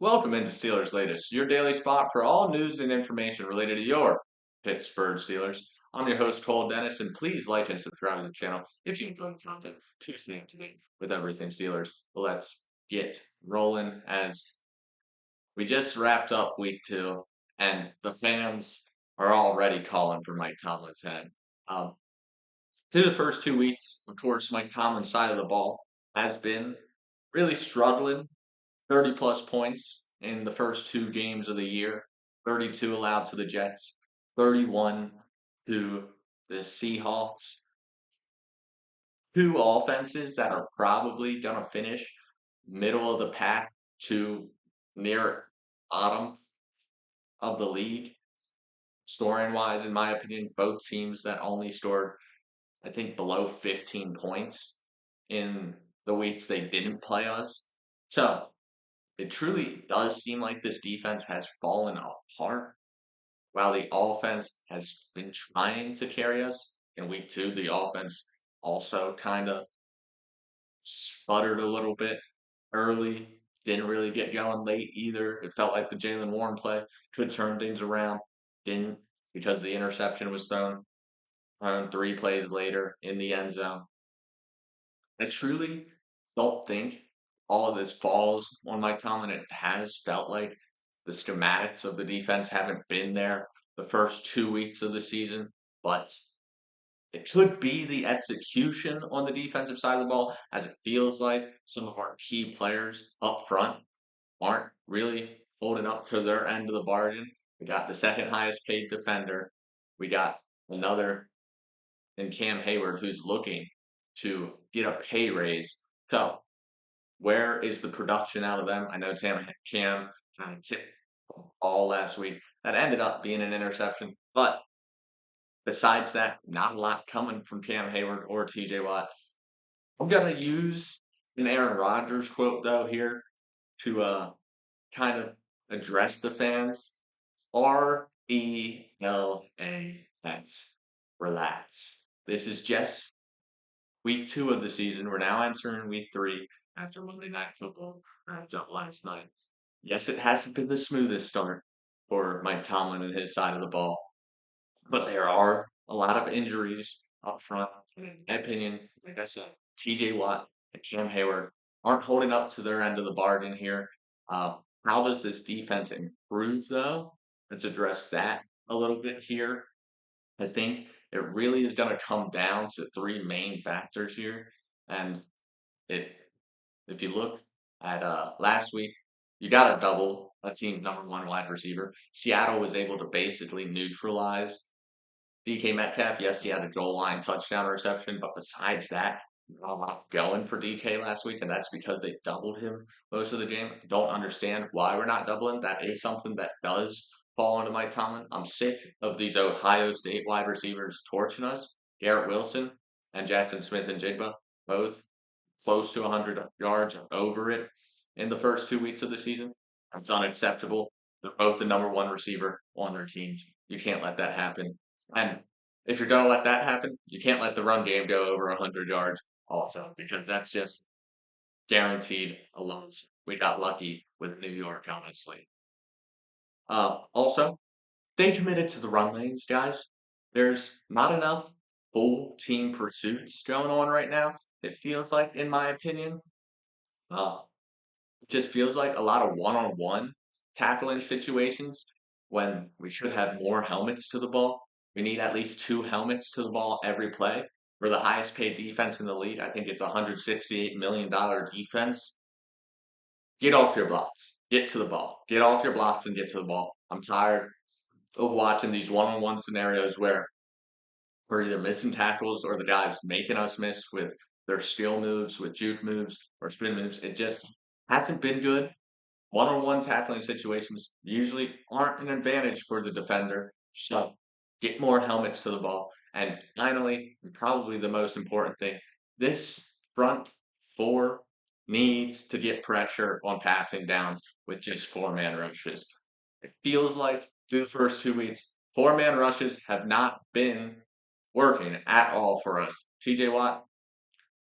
Welcome into Steelers Latest, your daily spot for all news and information related to your Pittsburgh Steelers. I'm your host, Cole Denis, and please like and subscribe to the channel if you enjoy the content to stay up to date with everything Steelers. Let's get rolling as we just wrapped up week 2, and the fans are already calling for Mike Tomlin's head. Um, through the first 2 weeks, of course, Mike Tomlin's side of the ball has been really struggling. 30 plus points in the first 2 games of the year, 32 allowed to the Jets, 31 to the Seahawks. Two offenses that are probably going to finish middle of the pack to near bottom of the league, scoring wise, in my opinion. Both teams that only scored, I think, below 15 points in the weeks they didn't play us. So it truly does seem like this defense has fallen apart. While the offense has been trying to carry us in week 2, the offense also kind of sputtered a little bit early. Didn't really get going late either. It felt like the Jalen Warren play could turn things around. Didn't, because the interception was thrown 3 plays later in the end zone. I truly don't think all of this falls on Mike Tomlin. It has felt like the schematics of the defense haven't been there the first 2 weeks of the season, but it could be the execution on the defensive side of the ball, as it feels like some of our key players up front aren't really holding up to their end of the bargain. We got the second highest paid defender. We got another in Cam Hayward who's looking to get a pay raise. So where is the production out of them? I know Cam kind of tipped all last week. That ended up being an interception. But besides that, not a lot coming from Cam Hayward or TJ Watt. I'm going to use an Aaron Rodgers quote, though, here to kind of address the fans. RELAX. Relax. This is just week 2 of the season. We're now entering week 3 after Monday Night Football wrapped up last night. Yes, it hasn't been the smoothest start for Mike Tomlin and his side of the ball, but there are a lot of injuries up front. In my opinion, like I said, TJ Watt and Cam Hayward aren't holding up to their end of the bargain here. Uh, how does this defense improve, though? Let's address that a little bit here. I think it really is going to come down to 3 main factors here. And it, if you look at last week, you got to double a team number 1 wide receiver. Seattle was able to basically neutralize DK Metcalf. Yes, he had a goal line touchdown reception, but besides that, not a lot going for DK last week, and that's because they doubled him most of the game. Don't understand why we're not doubling. That is something that does fall into Mike Tomlin. I'm sick of these Ohio State wide receivers torching us. Garrett Wilson and Jackson Smith and Jigba, both close to 100 yards over it in the first 2 weeks of the season. That's unacceptable. They're both the number 1 receiver on their teams. You can't let that happen. And if you're going to let that happen, you can't let the run game go over 100 yards also, because that's just guaranteed a loss. We got lucky with New York, honestly. Also, stay committed to the run lanes, guys. There's not enough full team pursuits going on right now. It feels like, in my opinion, uh, it just feels like a lot of one-on-one tackling situations when we should have more helmets to the ball. We need at least 2 helmets to the ball every play. We're the highest paid defense in the league. I think it's a $168 million defense. Get off your blocks. Get to the ball. Get off your blocks and get to the ball. I'm tired of watching these one-on-one scenarios where we're either missing tackles or the guys making us miss with their skill moves, with juke moves or spin moves. It just hasn't been good. One-on-one tackling situations usually aren't an advantage for the defender. So get more helmets to the ball. And finally, and probably the most important thing, this front 4 needs to get pressure on passing downs with just 4-man rushes. It feels like through the first 2 weeks, 4-man rushes have not been working at all for us. TJ Watt,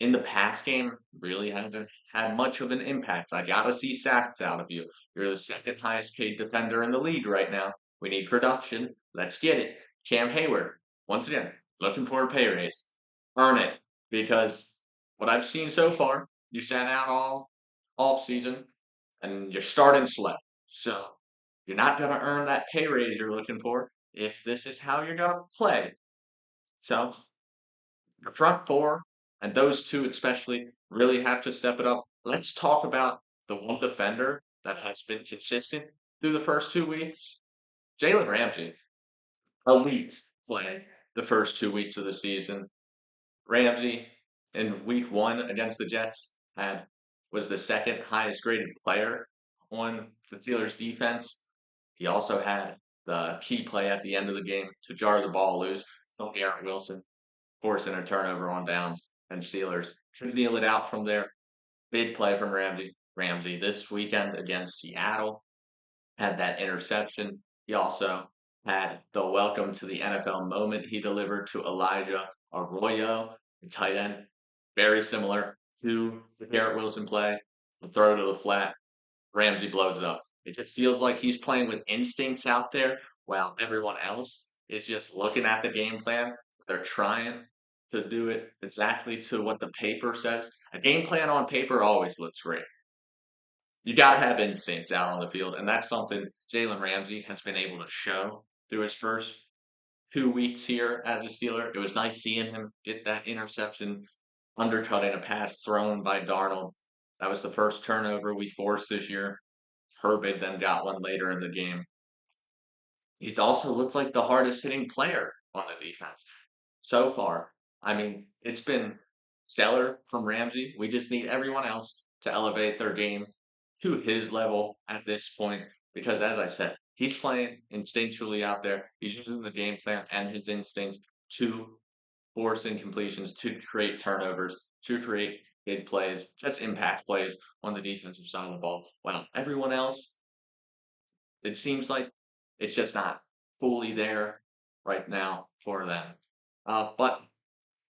in the pass game really haven't had much of an impact. I gotta see sacks out of you. You're the second highest paid defender in the league right now. We need production. Let's get it. Cam Hayward, once again, looking for a pay raise. Earn it. Because what I've seen so far, you sat out all off season and you're starting slow. So you're not gonna earn that pay raise you're looking for if this is how you're gonna play. So the front four, and those two especially, really have to step it up. Let's talk about the one defender that has been consistent through the first 2 weeks. Jalen Ramsey, elite play the first 2 weeks of the season. Ramsey in week one against the Jets had was the second highest graded player on the Steelers defense. He also had the key play at the end of the game to jar the ball loose from Garrett Wilson, forcing a turnover on downs, and Steelers could kneel it out from there. Big play from Ramsey. Ramsey this weekend against Seattle had that interception. He also had the welcome to the NFL moment he delivered to Elijah Arroyo, the tight end. Very similar to the Garrett Wilson play, the throw to the flat. Ramsey blows it up. It just feels like he's playing with instincts out there while everyone else is just looking at the game plan. They're trying to do it exactly to what the paper says. A game plan on paper always looks great. You got to have instincts out on the field, and that's something Jalen Ramsey has been able to show through his first 2 weeks here as a Steeler. It was nice seeing him get that interception, undercutting a pass thrown by Darnold. That was the first turnover we forced this year. Herbig then got one later in the game. He's also looks like the hardest hitting player on the defense so far. I mean, it's been stellar from Ramsey. We just need everyone else to elevate their game to his level at this point because, as I said, he's playing instinctually out there. He's using the game plan and his instincts to force incompletions, to create turnovers, to create big plays, just impact plays on the defensive side of the ball. While everyone else, it seems like it's just not fully there right now for them. But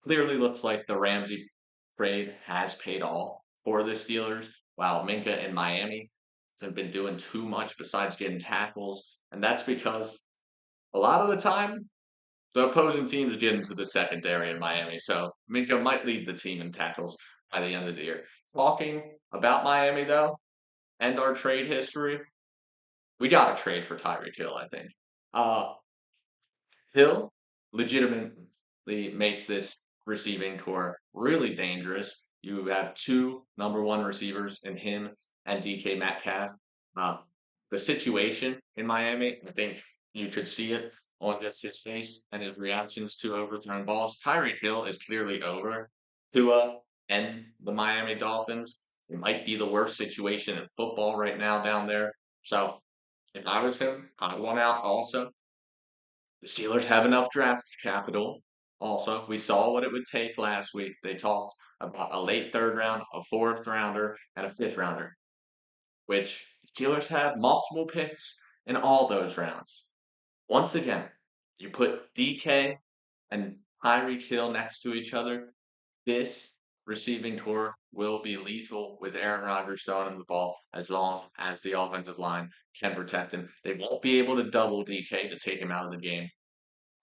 clearly looks like the Ramsey trade has paid off for the Steelers, while Minka in Miami have been doing too much besides getting tackles. And that's because a lot of the time, the opposing teams get into the secondary in Miami. So Minka might lead the team in tackles by the end of the year. Talking about Miami, though, and our trade history, we got to trade for Tyreek Hill, I think. Uh, Hill legitimately makes this receiving core really dangerous. You have two number one receivers in him and DK Metcalf. Uh, the situation in Miami, I think you could see it on just his face and his reactions to overthrown balls. Tyreek Hill is clearly over Tua and the Miami Dolphins. It might be the worst situation in football right now down there. So if I was him, I'd want out also. The Steelers have enough draft capital. Also, we saw what it would take last week. They talked about a late third round, a fourth rounder, and a fifth rounder, which the Steelers had multiple picks in all those rounds. Once again, you put DK and Tyreek Hill next to each other, this receiving core will be lethal with Aaron Rodgers throwing him the ball as long as the offensive line can protect him. They won't be able to double DK to take him out of the game.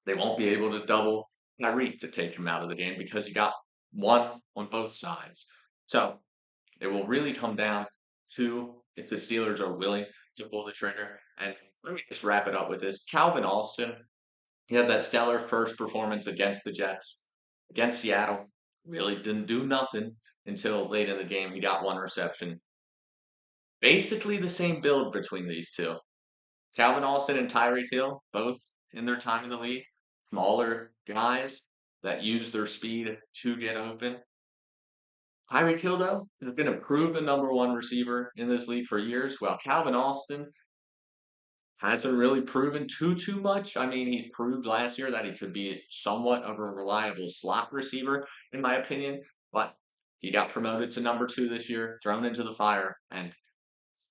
They won't be able to double Tyreek to take him out of the game because you got one on both sides. So it will really come down to if the Steelers are willing to pull the trigger. And let me just wrap it up with this. Calvin Austin, he had that stellar first performance against the Jets, against Seattle. Really didn't do nothing until late in the game. He got one reception. Basically the same build between these two. Calvin Austin and Tyreek Hill, both in their time in the league, smaller guys that use their speed to get open. Tyreek Hill, though, has been a proven number one receiver in this league for years, while Calvin Austin hasn't really proven too much. I mean, he proved last year that he could be somewhat of a reliable slot receiver, in my opinion, but he got promoted to number two this year, thrown into the fire, and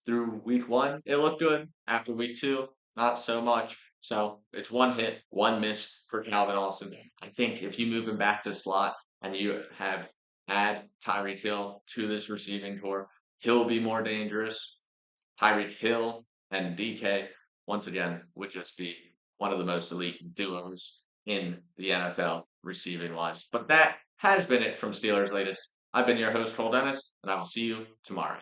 through week one, it looked good. After week two, not so much. So it's one hit, one miss for Calvin Austin. I think if you move him back to slot and you have add Tyreek Hill to this receiving core, he'll be more dangerous. Tyreek Hill and DK, once again, would just be one of the most elite duos in the NFL receiving wise. But that has been it from Steelers Latest. I've been your host, Cole Dennis, and I will see you tomorrow.